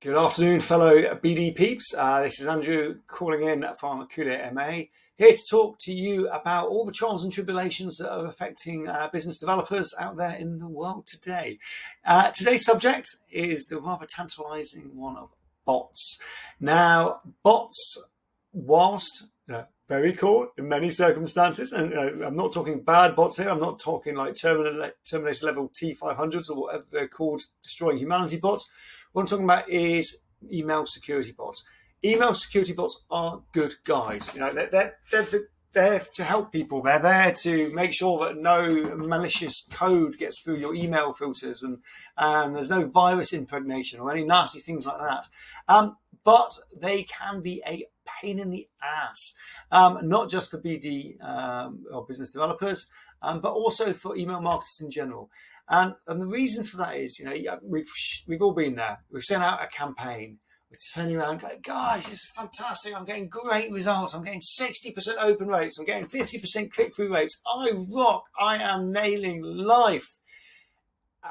Good afternoon, fellow BD peeps. This is Andrew calling in from Kulea.ma, here to talk to you about all the trials and tribulations that are affecting business developers out there in the world today. Today's subject is the rather tantalizing one of bots. Now, bots, whilst very cool in many circumstances, and I'm not talking bad bots here. I'm not talking like Terminator level T500s or whatever they're called, destroying humanity bots. What I'm talking about is email security bots. Email security bots are good guys. They're there to help people. They're there to make sure that no malicious code gets through your email filters and there's no virus impregnation or any nasty things like that. But they can be a pain in the ass, not just for BD or business developers, but also for email marketers in general. And the reason for that is, we've all been there. We've sent out a campaign. We're turning around going, guys, this is fantastic. I'm getting great results. I'm getting 60% open rates. I'm getting 50% click-through rates. I rock. I am nailing life.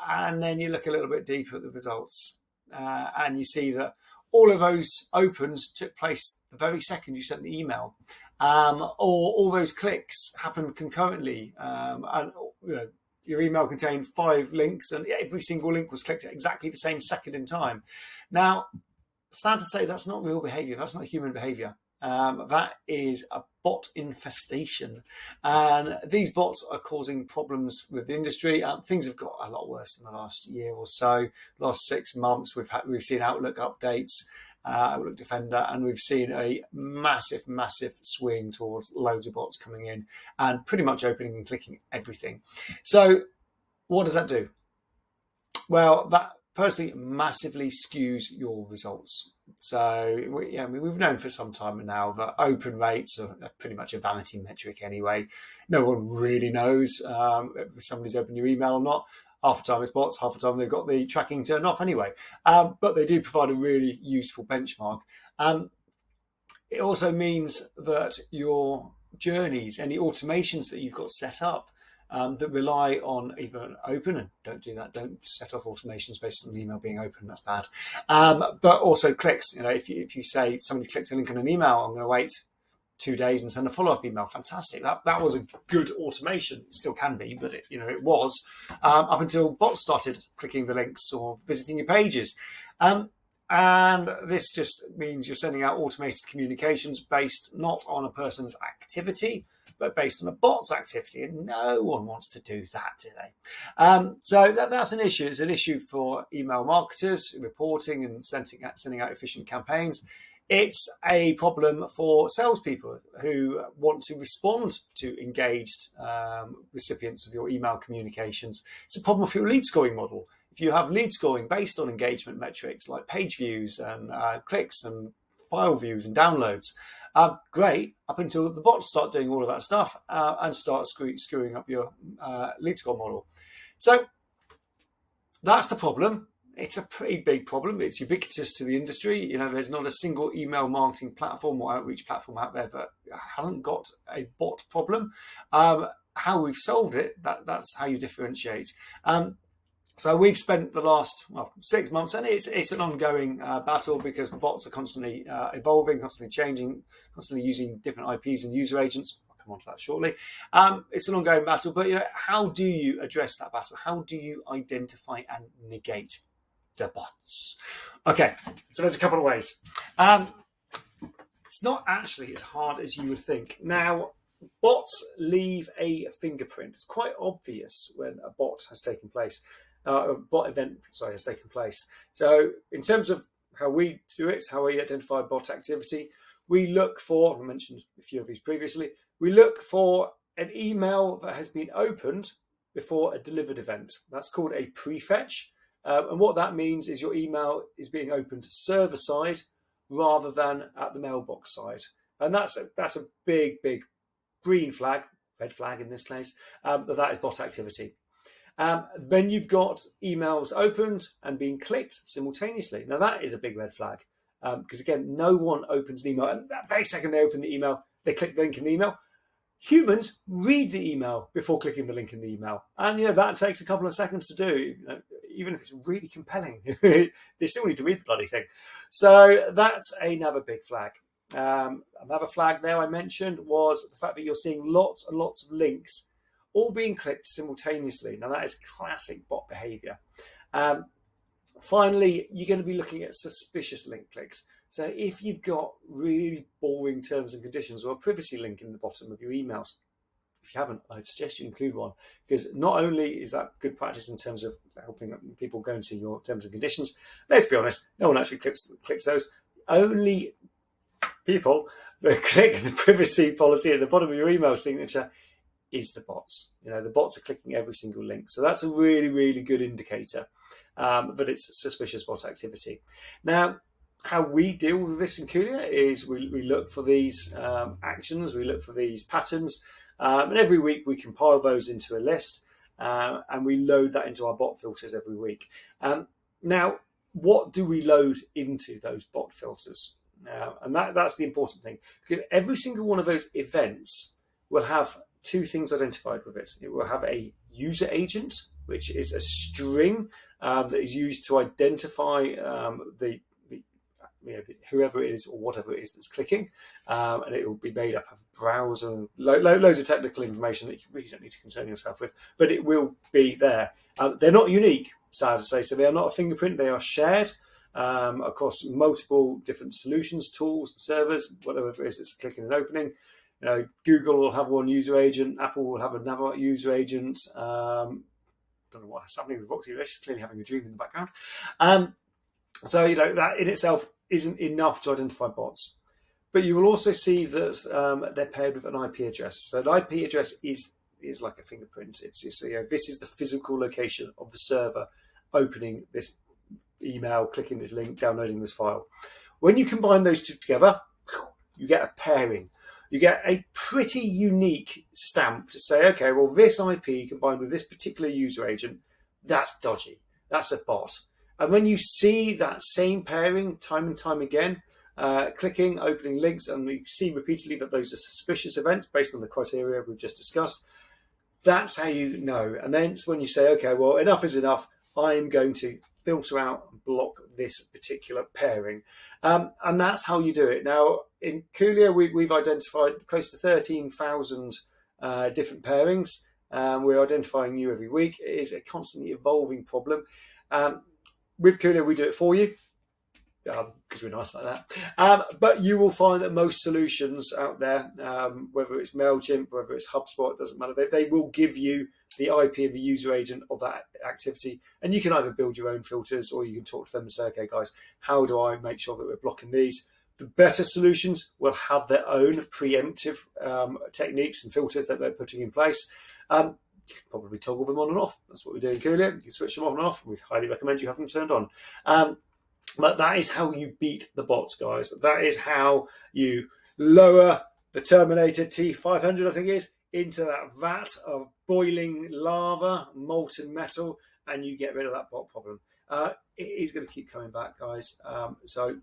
And then you look a little bit deeper at the results and you see that all of those opens took place the very second you sent the email, or all those clicks happened concurrently, and your email contained 5 links, and every single link was clicked at exactly the same second in time. Now, sad to say, that's not real behavior. That's not human behavior. That is a bot infestation. And these bots are causing problems with the industry. Things have got a lot worse in the last year or so. Last 6 months, we've seen Outlook updates, Outlook Defender, and we've seen a massive swing towards loads of bots coming in and pretty much opening and clicking everything. So what does that do? Well, that firstly massively skews your results. So we've known for some time now that open rates are pretty much a vanity metric anyway. No one really knows if somebody's opened your email or not. Half the time it's bots, half the time they've got the tracking turned off anyway. But they do provide a really useful benchmark. It also means that your journeys, any automations that you've got set up, that rely on either open, and don't do that. Don't set off automations based on an email being open. That's bad. But also clicks. If you say somebody clicks a link on an email, I'm going to wait 2 days and send a follow-up email. Fantastic. That was a good automation. It still can be, but it was up until bots started clicking the links or visiting your pages. And this just means you're sending out automated communications based not on a person's activity, but based on a bot's activity, and no one wants to do that, do they? So that's an issue. It's an issue for email marketers reporting and sending out efficient campaigns. It's a problem for salespeople who want to respond to engaged recipients of your email communications. It's a problem for your lead scoring model. If you have lead scoring based on engagement metrics like page views and clicks and file views and downloads, great, up until the bots start doing all of that stuff and start screwing up your lead score model. So that's the problem. It's a pretty big problem. It's ubiquitous to the industry. There's not a single email marketing platform or outreach platform out there that hasn't got a bot problem. How we've solved it, that's how you differentiate. So we've spent the last 6 months, and it's an ongoing battle because the bots are constantly evolving, constantly changing, constantly using different IPs and user agents. I'll come on to that shortly. It's an ongoing battle, but how do you address that battle? How do you identify and negate the bots? Okay, so there's a couple of ways. It's not actually as hard as you would think. Now, bots leave a fingerprint. It's quite obvious when a bot has taken place. A bot event, has taken place. So in terms of how we do it, how we identify bot activity, we look for, I mentioned a few of these previously, we look for an email that has been opened before a delivered event. That's called a prefetch. And what that means is your email is being opened server side rather than at the mailbox side. And that's a big green flag, red flag in this case, that is bot activity. Then you've got emails opened and being clicked simultaneously. Now that is a big red flag because again, no one opens an email and that very second they open the email, they click the link in the email. Humans read the email before clicking the link in the email, and that takes a couple of seconds to do. even if it's really compelling, they still need to read the bloody thing. So that's another big flag. Another flag there I mentioned was the fact that you're seeing lots and lots of links all being clicked simultaneously. Now that is classic bot behavior. Finally, you're going to be looking at suspicious link clicks. So if you've got really boring terms and conditions or a privacy link in the bottom of your emails, if you haven't, I'd suggest you include one, because not only is that good practice in terms of helping people go and see your terms and conditions, let's be honest, no one actually clicks those. Only people that click the privacy policy at the bottom of your email signature is the bots. The bots are clicking every single link. So that's a really, really good indicator that it's suspicious bot activity. Now, how we deal with this in Kulea is we look for these actions, we look for these patterns, and every week we compile those into a list and we load that into our bot filters every week. Now, what do we load into those bot filters? And that's the important thing, because every single one of those events will have two things identified with it. It will have a user agent, which is a string that is used to identify whoever it is or whatever it is that's clicking, and it will be made up of browser and loads of technical information that you really don't need to concern yourself with, but it will be there. They're not unique, sad to say, so they are not a fingerprint. They are shared across multiple different solutions, tools, servers, whatever it is that's clicking and opening. Google will have one user agent, Apple will have another user agent. Don't know what's happening with Roxy. She's clearly having a dream in the background. So that in itself isn't enough to identify bots. But you will also see that they're paired with an IP address. So an IP address is like a fingerprint. It's this is the physical location of the server opening this email, clicking this link, downloading this file. When you combine those two together, you get a pairing. You get a pretty unique stamp to say, okay, well, this IP combined with this particular user agent, that's dodgy. That's a bot. And when you see that same pairing time and time again, clicking, opening links, and you see repeatedly that those are suspicious events based on the criteria we've just discussed, that's how you know. And then it's when you say, okay, well, enough is enough. I'm going to filter out and block this particular pairing. And that's how you do it. Now, in Kulea, we've identified close to 13,000 different pairings. We're identifying new every week. It is a constantly evolving problem. With Kulea, we do it for you, because we're nice like that. But you will find that most solutions out there, whether it's MailChimp, whether it's HubSpot, it doesn't matter, they will give you the IP of the user agent of that activity. And you can either build your own filters, or you can talk to them and say, okay, guys, how do I make sure that we're blocking these? The better solutions will have their own preemptive techniques and filters that they're putting in place. You can probably toggle them on and off. That's what we do in Kulea. You can switch them on and off. We highly recommend you have them turned on. But that is how you beat the bots, guys. That is how you lower the Terminator T500, I think it is, into that vat of boiling lava, molten metal, and you get rid of that bot problem. It is going to keep coming back, guys. So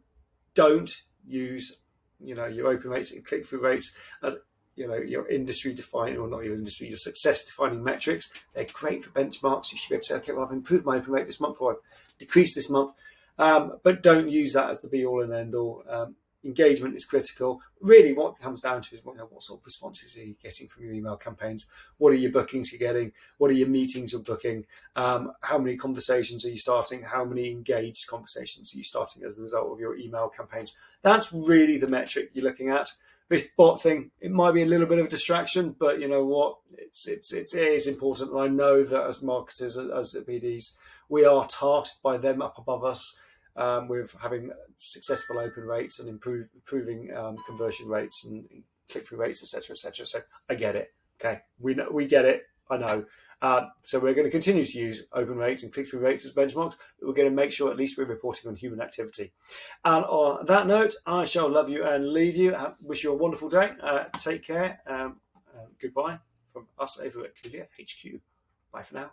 don't use, your open rates and click-through rates as your industry defining, or not your industry, your success defining metrics. They're great for benchmarks. You should be able to say, okay, well, I've improved my open rate this month, or I've decreased this month. But don't use that as the be all and end all. Engagement is critical. Really, what it comes down to is what sort of responses are you getting from your email campaigns? What are your bookings you're getting? What are your meetings you're booking? How many conversations are you starting? How many engaged conversations are you starting as a result of your email campaigns? That's really the metric you're looking at. This bot thing, it might be a little bit of a distraction, but you know what? It is important. And I know that as marketers, as BDs, we are tasked by them up above us with having successful open rates and improving conversion rates and click-through rates, etc., etc. So I get it. Okay, we get it. I know. So we're going to continue to use open rates and click-through rates as benchmarks, but we're going to make sure at least we're reporting on human activity. And on that note, I shall love you and leave you. Wish you a wonderful day. Take care. Goodbye from us over at Kulea HQ. Bye for now.